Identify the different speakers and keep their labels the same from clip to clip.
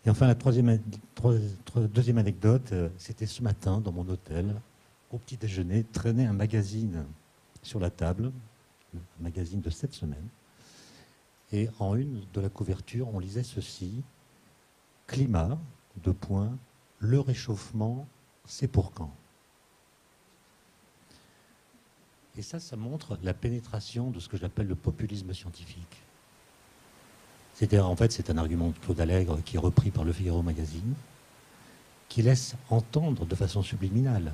Speaker 1: Et enfin, la deuxième anecdote, c'était ce matin dans mon hôtel, au petit déjeuner, traînait un magazine sur la table, un magazine de cette semaine. Et en une de la couverture, on lisait ceci: climat, deux points, le réchauffement, c'est pour quand? Et ça montre la pénétration de ce que j'appelle le populisme scientifique. C'est-à-dire, en fait, c'est un argument de Claude Allègre qui est repris par Le Figaro Magazine, qui laisse entendre de façon subliminale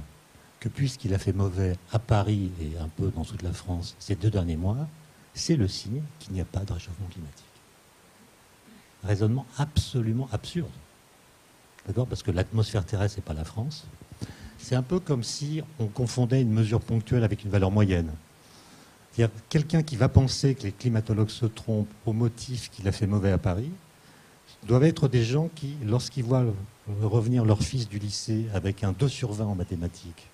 Speaker 1: que puisqu'il a fait mauvais à Paris et un peu dans toute la France ces 2 derniers mois, c'est le signe qu'il n'y a pas de réchauffement climatique. Raisonnement absolument absurde. D'accord? Parce que l'atmosphère terrestre, ce n'est pas la France. C'est un peu comme si on confondait une mesure ponctuelle avec une valeur moyenne. C'est-à-dire, quelqu'un qui va penser que les climatologues se trompent au motif qu'il a fait mauvais à Paris doivent être des gens qui, lorsqu'ils voient revenir leur fils du lycée avec un 2 sur 20 en mathématiques,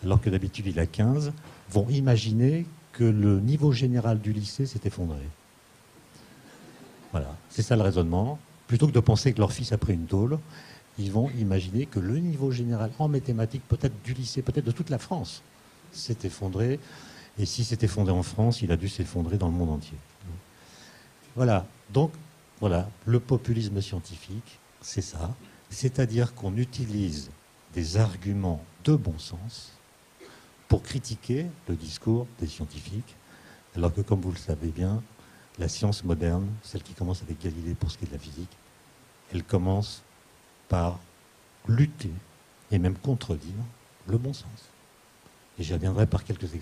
Speaker 1: alors que d'habitude il a 15, vont imaginer que le niveau général du lycée s'est effondré. Voilà, c'est ça le raisonnement. Plutôt que de penser que leur fils a pris une tôle, ils vont imaginer que le niveau général en mathématiques, peut-être du lycée, peut-être de toute la France, s'est effondré. Et si s'est effondré en France, il a dû s'effondrer dans le monde entier. Voilà, donc voilà, le populisme scientifique, c'est ça. C'est-à-dire qu'on utilise des arguments de bon sens pour critiquer le discours des scientifiques, alors que, comme vous le savez bien, la science moderne, celle qui commence avec Galilée pour ce qui est de la physique, elle commence par lutter et même contredire le bon sens. Et j'y reviendrai par quelques exemples.